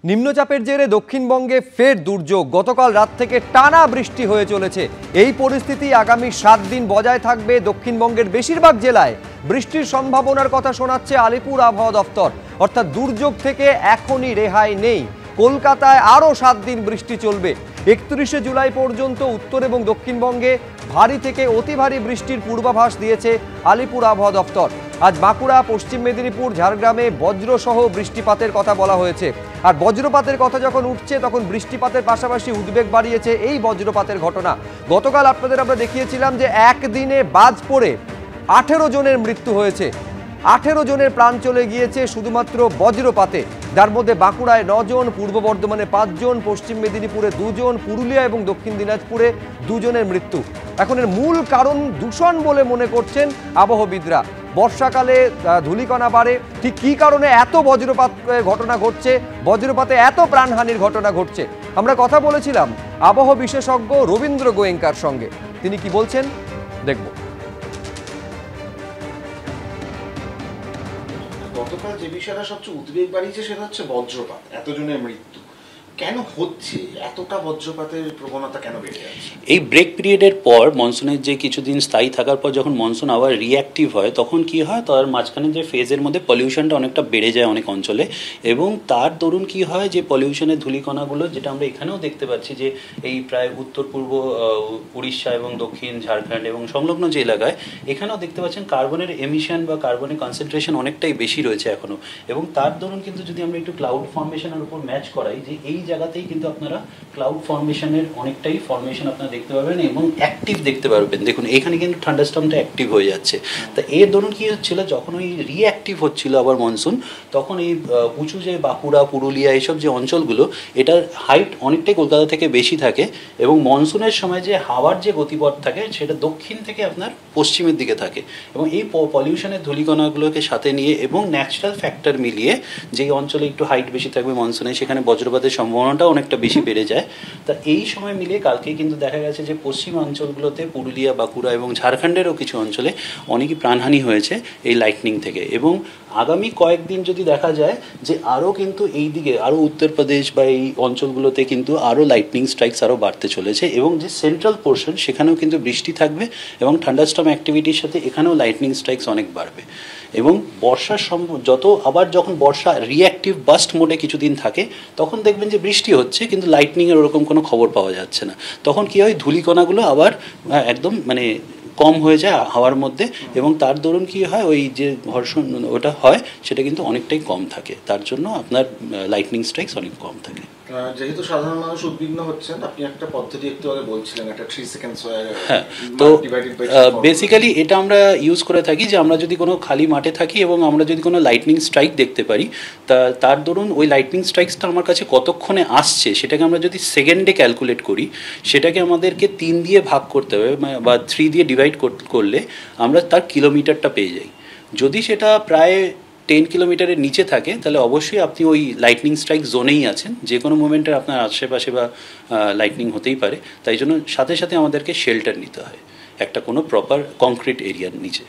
নিম্নচাপের জেরে দক্ষিণবঙ্গে ফের দুর্যোগ। গতকাল রাত থেকে টানা বৃষ্টি হয়ে চলেছে। এই পরিস্থিতি আগামী 7 দিন বজায় থাকবে। দক্ষিণবঙ্গের বেশিরভাগ জেলায় বৃষ্টির সম্ভাবনার কথা শোনাচ্ছে আলিপুর আবহাওয়া দপ্তর। অর্থাৎ দুর্যোগ থেকে এখনই রেহাই নেই। কলকাতায় আরও 7 দিন বৃষ্টি চলবে। 31শে জুলাই পর্যন্ত উত্তর এবং দক্ষিণবঙ্গে ভারী থেকে অতি ভারী বৃষ্টির পূর্বাভাস দিয়েছে আলিপুর আবহাওয়া দপ্তর। আজ বাঁকুড়া, পশ্চিম মেদিনীপুর, ঝাড়গ্রামে বজ্রসহ বৃষ্টিপাতের কথা বলা হয়েছে। আর বজ্রপাতের কথা যখন উঠছে তখন বৃষ্টিপাতের পাশাপাশি উদ্বেগ বাড়িয়েছে এই বজ্রপাতের ঘটনা। গতকাল আপনাদের আমরা দেখিয়েছিলাম যে একদিনে বাজ পড়ে 18 জনের মৃত্যু হয়েছে। 18 জনের প্রাণ চলে গিয়েছে শুধুমাত্র বজ্রপাতে, যার মধ্যে বাঁকুড়ায় 9 জন, পূর্ব বর্ধমানে 5 জন, পশ্চিম মেদিনীপুরে 2 জন, পুরুলিয়া এবং দক্ষিণ দিনাজপুরে 2 জনের মৃত্যু। এখন এর মূল কারণ দূষণ বলে মনে করছেন আবহবিদরা। বর্ষাকালে ধূলিকণা বাড়ে, ঠিক কী কারণে এত বজ্রপাত ঘটনা ঘটছে, বজ্রপাতে এত প্রাণহানির ঘটনা ঘটছে, আমরা কথা বলেছিলাম আবহাওয়া বিশেষজ্ঞ রবীন্দ্র গোয়েঙ্কার সঙ্গে। তিনি কি বলছেন দেখব। গতকাল যে বিষয়টা সবচেয়ে উদ্বেগ বাড়িয়েছে সেটা হচ্ছে বজ্রপাত। এতজনের মৃত্যু কেন হচ্ছে? এতটা বজ্রপাতের প্রবণতা কেন বেড়ে যাচ্ছে? এই ব্রেক পিরিয়ডের পর মনসুনের যে কিছুদিন স্থায়ী থাকার পর যখন মনসুন আবার রিঅ্যাক্টিভ হয় তখন কি হয়, তার মাঝখানে যে ফেজের মধ্যে পলিউশনটা অনেকটা বেড়ে যায় অনেক অঞ্চলে, এবং তার দরুন কি হয় যে পলিউশনের ধূলিকণাগুলো, যেটা আমরা এখানেও দেখতে পাচ্ছি যে এই প্রায় উত্তর পূর্ব উড়িষ্যা এবং দক্ষিণ ঝাড়খণ্ড এবং সংলগ্ন যে এলাকায়, এখানেও দেখতে পাচ্ছেন কার্বনের এমিশন বা কার্বনের কনসেন্ট্রেশন অনেকটাই বেশি রয়েছে এখনও। এবং তার দরুন কিন্তু যদি আমরা একটু ক্লাউড ফর্মেশনের উপর ম্যাচ করাই, যে এই জায়গাতেই কিন্তু আপনারা ক্লাউড ফর্মেশনের অনেকটাই ফর্মেশন আপনারা দেখতে পাবেন এবং অ্যাক্টিভ দেখতে পারবেন। দেখুন এখানে কিন্তু থান্ডারস্টর্মটা অ্যাক্টিভ হয়ে যাচ্ছে। তা এর দরুন কি হচ্ছিল, যখন ওই রিঅ্যাক্টিভ হচ্ছিল আবার মনসুন, তখন এই উঁচু যে বাঁকুড়া, পুরুলিয়া এইসব যে অঞ্চলগুলো, এটার হাইট অনেকটাই কলকাতা থেকে বেশি থাকে, এবং মনসুনের সময় যে হাওয়ার যে গতিপথ থাকে সেটা দক্ষিণ থেকে আপনার পশ্চিমের দিকে থাকে, এবং এই পলিউশনের ধূলিকণাগুলোকে সাথে নিয়ে এবং ন্যাচারাল ফ্যাক্টর মিলিয়ে যেই অঞ্চলে একটু হাইট বেশি থাকবে মনসুনে, সেখানে বজ্রপাতের সম্ভাবনাটাও অনেকটা বেশি বেড়ে যায়। তা এই সময় মিলিয়ে কালকে কিন্তু দেখা গেছে যে পশ্চিম অঞ্চলগুলোতে, পুরুলিয়া, বাঁকুড়া এবং ঝাড়খণ্ডেরও কিছু অঞ্চলে অনেকই প্রাণহানি হয়েছে এই লাইটনিং থেকে। এবং আগামী কয়েকদিন যদি দেখা যায় যে আরও কিন্তু এই দিকে আরও উত্তরপ্রদেশ বা এই অঞ্চলগুলোতে কিন্তু আরও লাইটনিং স্ট্রাইকস আরও বাড়তে চলেছে, এবং যে সেন্ট্রাল পোর্শন সেখানেও কিন্তু বৃষ্টি থাকবে, এবং থান্ডারস্টর্ম অ্যাক্টিভিটির সাথে এখানেও লাইটনিং স্ট্রাইকস অনেক বাড়বে। এবং বর্ষার যখন বর্ষা রিঅ্যাক্টিভ বাস্ট মোডে কিছুদিন থাকে তখন দেখবেন যে বৃষ্টি হচ্ছে কিন্তু লাইটনিংয়ের ওরকম কোনো খবর পাওয়া যাচ্ছে না। তখন কী হয়, ধূলিকণাগুলো আবার একদম কম হয়ে যায় হাওয়ার মধ্যে, এবং তার দরুন কী হয়, ওই যে ঘর্ষণ ওটা হয় সেটা কিন্তু অনেকটাই কম থাকে। তার জন্য আপনার লাইটনিং স্ট্রাইকস অনেক কম থাকে। যেহেতু সাধারণ মানুষ উদ্বিগ্ন হচ্ছেন, আপনি একটা পদ্ধতি একটু আগে বলছিলেন, একটা 3 সেকেন্ডস। হ্যাঁ, তো বেসিক্যালি এটা আমরা ইউজ করে থাকি যে আমরা যদি কোনো খালি মাঠে থাকি এবং আমরা যদি কোনো লাইটনিং স্ট্রাইক দেখতে পারি, তার দরুন ওই লাইটনিং স্ট্রাইকসটা আমার কাছে কতক্ষণে আসছে সেটাকে আমরা যদি সেকেন্ডে ক্যালকুলেট করি, সেটাকে আমাদেরকে 3 দিয়ে ভাগ করতে হবে বা 3 দিয়ে ডিভাইড করলে আমরা তার কিলোমিটারটা পেয়ে যাই। যদি সেটা প্রায় 10 কিলোমিটারের নিচে থাকে তাহলে অবশ্যই আপনি ওই লাইটনিং স্ট্রাইক জোনেই আছেন, যে কোনো মোমেন্টে আপনার আশেপাশে বা লাইটনিং হতেই পারে। তাই জন্য সাথে সাথে আমাদেরকে শেল্টার নিতে হয় একটা কোনো প্রপার কংক্রিট এরিয়ার নিচে।